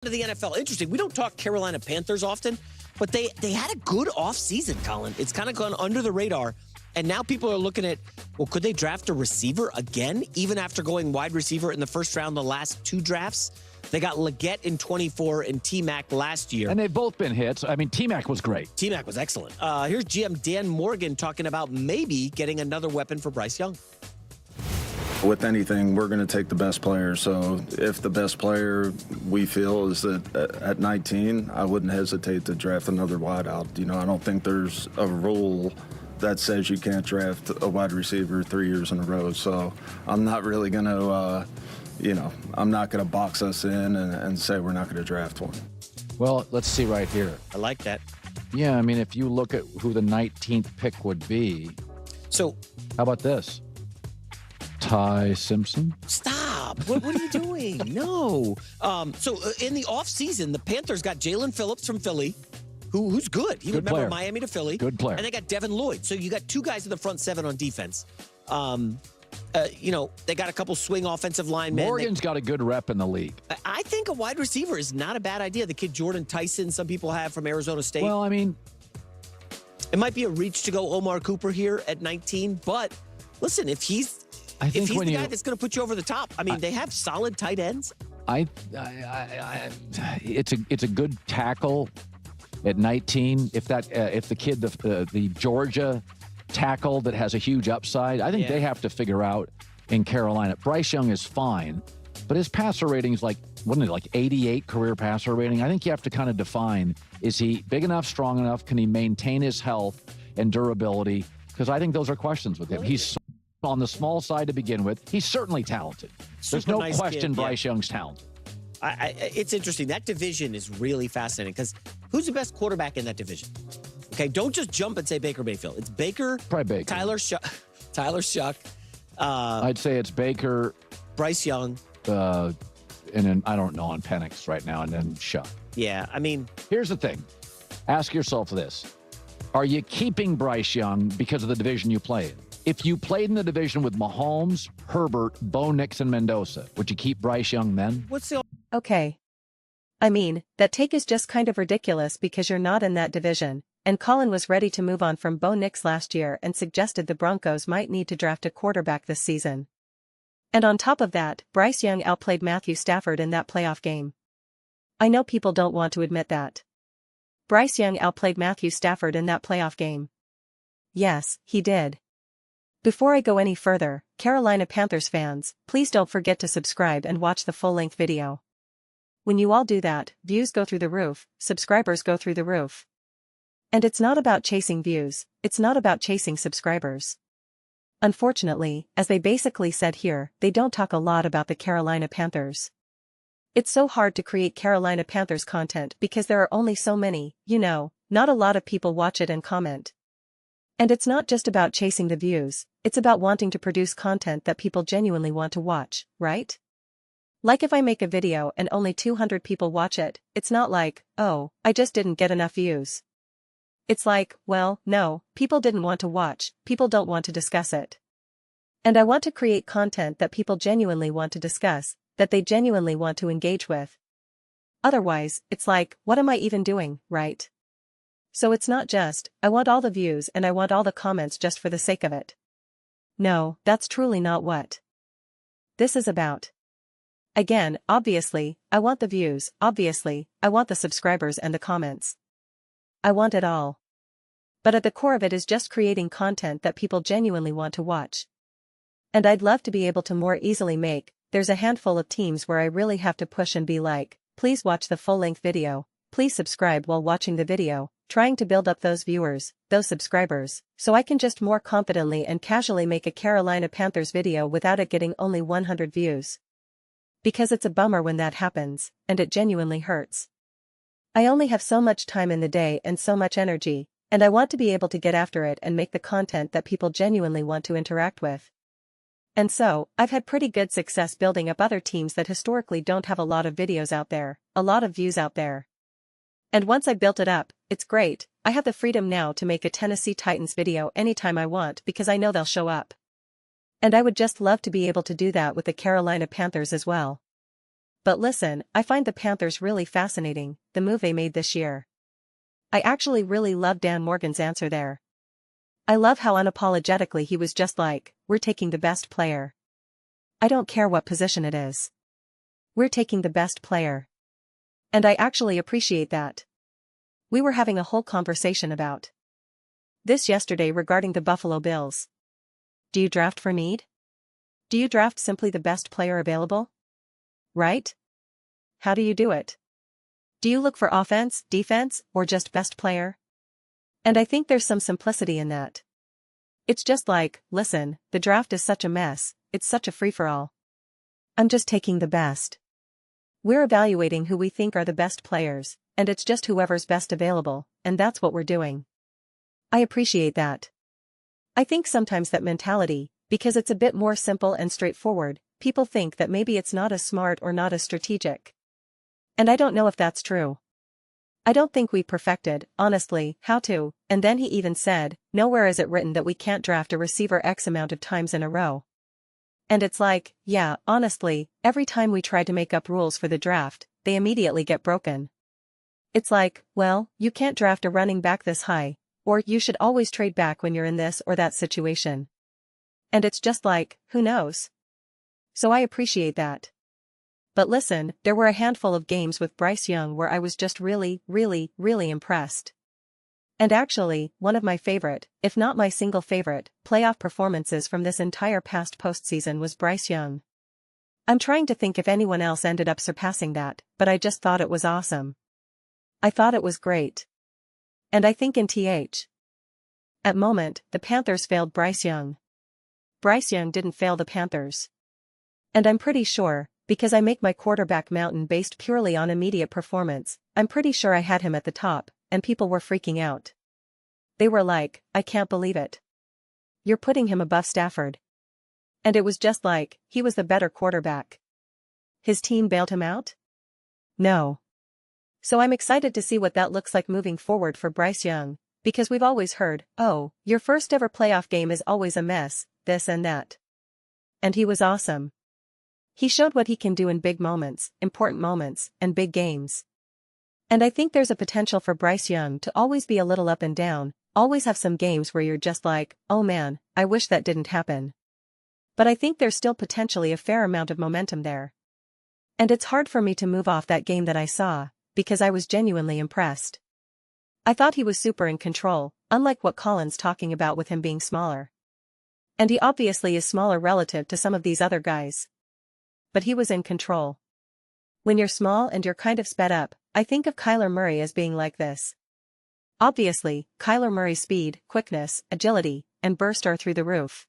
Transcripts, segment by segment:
To the NFL. Interesting. We don't talk Carolina Panthers often, but they had a good offseason, Colin. It's kind of gone under the radar. And now people are looking at, well, could they draft a receiver again, even after going wide receiver in the first round the last two drafts? They got Leggett in 24 and T-Mac last year. And they've both been hits. I mean, T-Mac was great. T-Mac was excellent. Here's GM Dan Morgan talking about maybe getting another weapon for Bryce Young. With anything, we're going to take the best player. So if the best player we feel is that at 19, I wouldn't hesitate to draft another wideout. You know, I don't think there's a rule that says you can't draft a wide receiver 3 years in a row. So I'm not really going to, I'm not going to box us in and say we're not going to draft one. Well, let's see right here. I like that. Yeah, I mean, if you look at who the 19th pick would be. So how about this? Ty Simpson? Stop. What are you doing? No. So in the offseason, the Panthers got Jalen Phillips from Philly, who's good. He would remember Miami to Philly. Good player. And they got Devin Lloyd. So you got two guys in the front seven on defense. They got a couple swing offensive linemen. Morgan's got a good rep in the league. I think a wide receiver is not a bad idea. The kid Jordan Tyson, some people have from Arizona State. Well, I mean, it might be a reach to go Omar Cooper here at 19. But listen, if he's the guy that's going to put you over the top, I mean, they have solid tight ends. It's a good tackle at 19. If the kid, the Georgia tackle that has a huge upside, I think they have to figure out in Carolina. Bryce Young is fine, but his passer rating is like 88 career passer rating. I think you have to kind of define, is he big enough, strong enough? Can he maintain his health and durability? Because I think those are questions with him. He's on the small side to begin with. He's certainly talented. There's no question Bryce Young's talented. It's interesting. That division is really fascinating because who's the best quarterback in that division? Okay, don't just jump and say Baker Mayfield. It's Baker, probably Baker. Tyler Shuck. I'd say it's Baker, Bryce Young, and then I don't know on Penix right now, and then Shuck. Yeah, I mean, here's the thing. Ask yourself this: are you keeping Bryce Young because of the division you play in? If you played in the division with Mahomes, Herbert, Bo Nix, and Mendoza, would you keep Bryce Young then? Okay. I mean, that take is just kind of ridiculous because you're not in that division, and Colin was ready to move on from Bo Nix last year and suggested the Broncos might need to draft a quarterback this season. And on top of that, Bryce Young outplayed Matthew Stafford in that playoff game. I know people don't want to admit that. Bryce Young outplayed Matthew Stafford in that playoff game. Yes, he did. Before I go any further, Carolina Panthers fans, please don't forget to subscribe and watch the full-length video. When you all do that, views go through the roof, subscribers go through the roof. And it's not about chasing views, it's not about chasing subscribers. Unfortunately, as they basically said here, they don't talk a lot about the Carolina Panthers. It's so hard to create Carolina Panthers content because there are only so many, not a lot of people watch it and comment. And it's not just about chasing the views, it's about wanting to produce content that people genuinely want to watch, right? Like if I make a video and only 200 people watch it, it's not like, oh, I just didn't get enough views. It's like, well, no, people didn't want to watch, people don't want to discuss it. And I want to create content that people genuinely want to discuss, that they genuinely want to engage with. Otherwise, it's like, what am I even doing, right? So it's not just, I want all the views and I want all the comments just for the sake of it. No, that's truly not what this is about. Again, obviously, I want the views, obviously, I want the subscribers and the comments. I want it all. But at the core of it is just creating content that people genuinely want to watch. And I'd love to be able to more easily there's a handful of teams where I really have to push and be like, please watch the full-length video, please subscribe while watching the video, trying to build up those viewers, those subscribers, so I can just more confidently and casually make a Carolina Panthers video without it getting only 100 views. Because it's a bummer when that happens, and it genuinely hurts. I only have so much time in the day and so much energy, and I want to be able to get after it and make the content that people genuinely want to interact with. And so, I've had pretty good success building up other teams that historically don't have a lot of videos out there, a lot of views out there. And once I built it up, it's great. I have the freedom now to make a Tennessee Titans video anytime I want because I know they'll show up. And I would just love to be able to do that with the Carolina Panthers as well. But listen, I find the Panthers really fascinating, the move they made this year. I actually really love Dan Morgan's answer there. I love how unapologetically he was just like, we're taking the best player. I don't care what position it is. We're taking the best player. And I actually appreciate that. We were having a whole conversation about this yesterday regarding the Buffalo Bills. Do you draft for need? Do you draft simply the best player available? Right? How do you do it? Do you look for offense, defense, or just best player? And I think there's some simplicity in that. It's just like, listen, the draft is such a mess, it's such a free-for-all. I'm just taking the best. We're evaluating who we think are the best players, and it's just whoever's best available, and that's what we're doing. I appreciate that. I think sometimes that mentality, because it's a bit more simple and straightforward, people think that maybe it's not as smart or not as strategic. And I don't know if that's true. I don't think we perfected, honestly, how to, and then he even said, nowhere is it written that we can't draft a receiver X amount of times in a row. And it's like, yeah, honestly, every time we try to make up rules for the draft, they immediately get broken. It's like, well, you can't draft a running back this high, or you should always trade back when you're in this or that situation. And it's just like, who knows? So I appreciate that. But listen, there were a handful of games with Bryce Young where I was just really, really, really impressed. And actually, one of my favorite, if not my single favorite, playoff performances from this entire past postseason was Bryce Young. I'm trying to think if anyone else ended up surpassing that, but I just thought it was awesome. I thought it was great. And I think at moment, the Panthers failed Bryce Young. Bryce Young didn't fail the Panthers. And I'm pretty sure, because I make my quarterback mountain based purely on immediate performance, I'm pretty sure I had him at the top, and people were freaking out. They were like, I can't believe it. You're putting him above Stafford. And it was just like, he was the better quarterback. His team bailed him out? No. So I'm excited to see what that looks like moving forward for Bryce Young, because we've always heard, oh, your first ever playoff game is always a mess, this and that. And he was awesome. He showed what he can do in big moments, important moments, and big games. And I think there's a potential for Bryce Young to always be a little up and down, always have some games where you're just like, oh man, I wish that didn't happen. But I think there's still potentially a fair amount of momentum there. And it's hard for me to move off that game that I saw, because I was genuinely impressed. I thought he was super in control, unlike what Colin's talking about with him being smaller. And he obviously is smaller relative to some of these other guys. But he was in control. When you're small and you're kind of sped up, I think of Kyler Murray as being like this. Obviously, Kyler Murray's speed, quickness, agility, and burst are through the roof.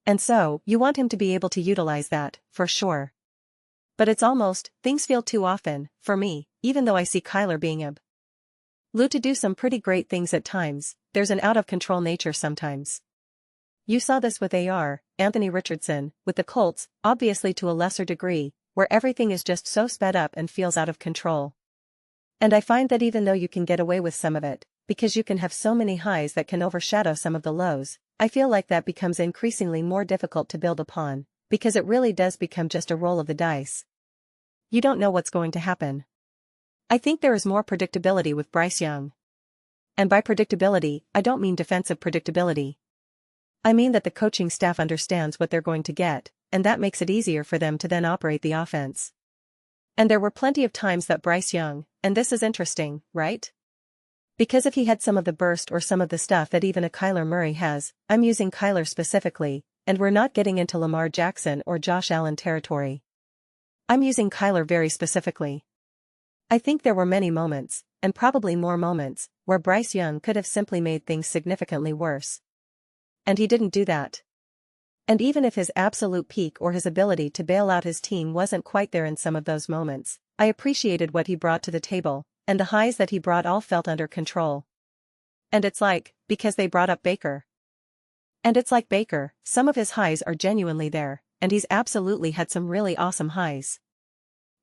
And so, you want him to be able to utilize that, for sure. But it's almost, things feel too often, for me, even though I see Kyler being able to do some pretty great things at times, there's an out-of-control nature sometimes. You saw this with Anthony Richardson, with the Colts, obviously to a lesser degree, where everything is just so sped up and feels out of control. And I find that even though you can get away with some of it, because you can have so many highs that can overshadow some of the lows, I feel like that becomes increasingly more difficult to build upon, because it really does become just a roll of the dice. You don't know what's going to happen. I think there is more predictability with Bryce Young. And by predictability, I don't mean defensive predictability. I mean that the coaching staff understands what they're going to get, and that makes it easier for them to then operate the offense. And there were plenty of times that Bryce Young, and this is interesting, right? Because if he had some of the burst or some of the stuff that even a Kyler Murray has, I'm using Kyler specifically, and we're not getting into Lamar Jackson or Josh Allen territory. I'm using Kyler very specifically. I think there were many moments, and probably more moments, where Bryce Young could have simply made things significantly worse. And he didn't do that. And even if his absolute peak or his ability to bail out his team wasn't quite there in some of those moments, I appreciated what he brought to the table, and the highs that he brought all felt under control. And it's like, because they brought up Baker. And it's like Baker, some of his highs are genuinely there, and he's absolutely had some really awesome highs.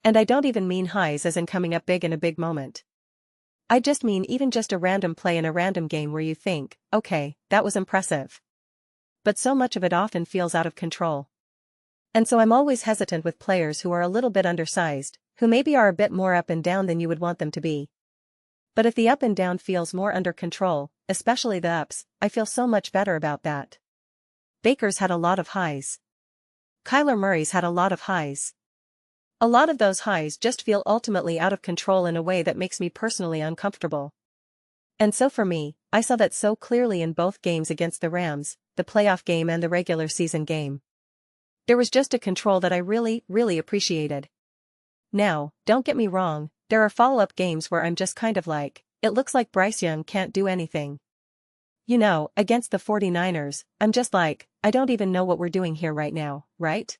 And I don't even mean highs as in coming up big in a big moment. I just mean even just a random play in a random game where you think, okay, that was impressive. But so much of it often feels out of control. And so I'm always hesitant with players who are a little bit undersized, who maybe are a bit more up and down than you would want them to be. But if the up and down feels more under control, especially the ups, I feel so much better about that. Baker's had a lot of highs. Kyler Murray's had a lot of highs. A lot of those highs just feel ultimately out of control in a way that makes me personally uncomfortable. And so for me, I saw that so clearly in both games against the Rams, the playoff game and the regular season game. There was just a control that I really, really appreciated. Now, don't get me wrong, there are follow-up games where I'm just kind of like, it looks like Bryce Young can't do anything. You know, against the 49ers, I'm just like, I don't even know what we're doing here right now, right?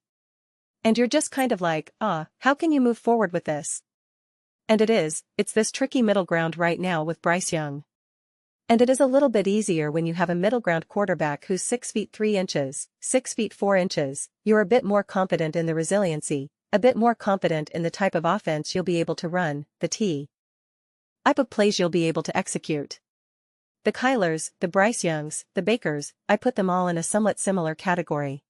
And you're just kind of like, how can you move forward with this? And it's this tricky middle ground right now with Bryce Young. And it is a little bit easier when you have a middle ground quarterback who's 6 feet 3 inches, 6 feet 4 inches, you're a bit more confident in the resiliency, a bit more confident in the type of offense you'll be able to run, the type of plays you'll be able to execute. The Kylers, the Bryce Youngs, the Bakers, I put them all in a somewhat similar category.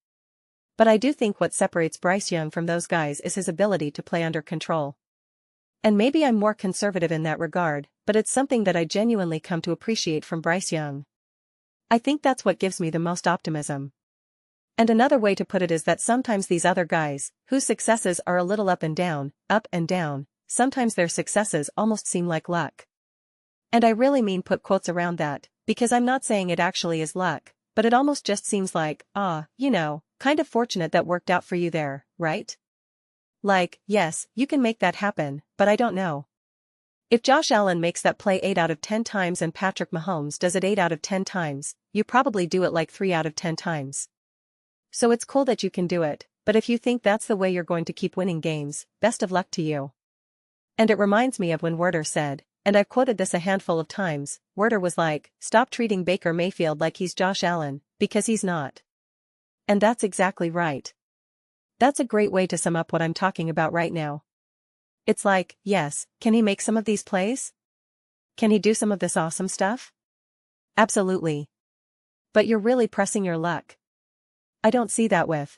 But I do think what separates Bryce Young from those guys is his ability to play under control. And maybe I'm more conservative in that regard, but it's something that I genuinely come to appreciate from Bryce Young. I think that's what gives me the most optimism. And another way to put it is that sometimes these other guys, whose successes are a little up and down, sometimes their successes almost seem like luck. And I really mean put quotes around that, because I'm not saying it actually is luck, but it almost just seems like, kind of fortunate that worked out for you there, right? Like, yes, you can make that happen, but I don't know. If Josh Allen makes that play 8 out of 10 times and Patrick Mahomes does it 8 out of 10 times, you probably do it like 3 out of 10 times. So it's cool that you can do it, but if you think that's the way you're going to keep winning games, best of luck to you. And it reminds me of when Werder said, and I've quoted this a handful of times, Werder was like, stop treating Baker Mayfield like he's Josh Allen, because he's not. And that's exactly right. That's a great way to sum up what I'm talking about right now. It's like, yes, can he make some of these plays? Can he do some of this awesome stuff? Absolutely. But you're really pressing your luck. I don't see that with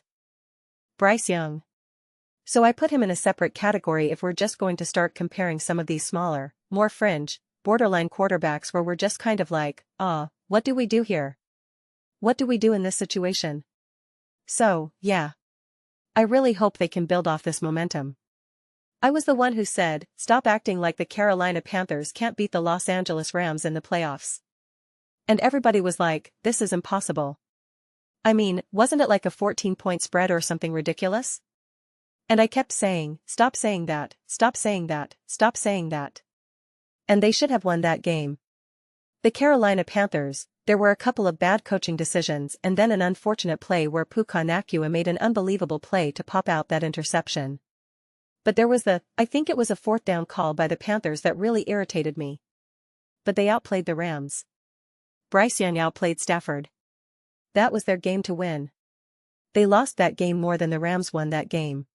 Bryce Young. So I put him in a separate category if we're just going to start comparing some of these smaller, more fringe, borderline quarterbacks where we're just kind of like, what do we do here? What do we do in this situation? So, yeah. I really hope they can build off this momentum. I was the one who said, stop acting like the Carolina Panthers can't beat the Los Angeles Rams in the playoffs. And everybody was like, this is impossible. I mean, wasn't it like a 14-point spread or something ridiculous? And I kept saying, stop saying that, stop saying that, stop saying that. And they should have won that game. The Carolina Panthers, there were a couple of bad coaching decisions and then an unfortunate play where Puka Nacua made an unbelievable play to pop out that interception. But there was I think it was a 4th down call by the Panthers that really irritated me. But they outplayed the Rams. Bryce Young outplayed Stafford. That was their game to win. They lost that game more than the Rams won that game.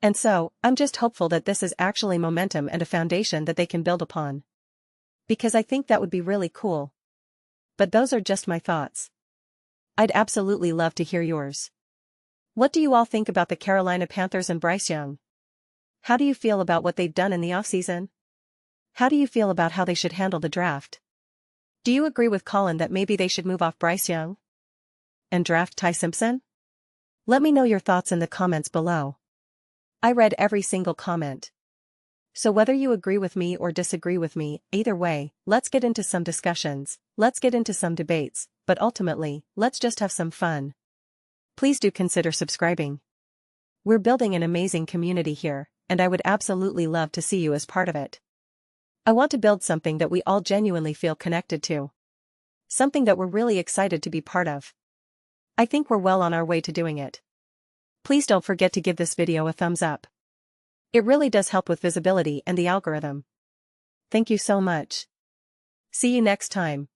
And so, I'm just hopeful that this is actually momentum and a foundation that they can build upon. Because I think that would be really cool. But those are just my thoughts. I'd absolutely love to hear yours. What do you all think about the Carolina Panthers and Bryce Young? How do you feel about what they've done in the offseason? How do you feel about how they should handle the draft? Do you agree with Colin that maybe they should move off Bryce Young and draft Ty Simpson? Let me know your thoughts in the comments below. I read every single comment. So whether you agree with me or disagree with me, either way, let's get into some discussions, let's get into some debates, but ultimately, let's just have some fun. Please do consider subscribing. We're building an amazing community here, and I would absolutely love to see you as part of it. I want to build something that we all genuinely feel connected to. Something that we're really excited to be part of. I think we're well on our way to doing it. Please don't forget to give this video a thumbs up. It really does help with visibility and the algorithm. Thank you so much. See you next time.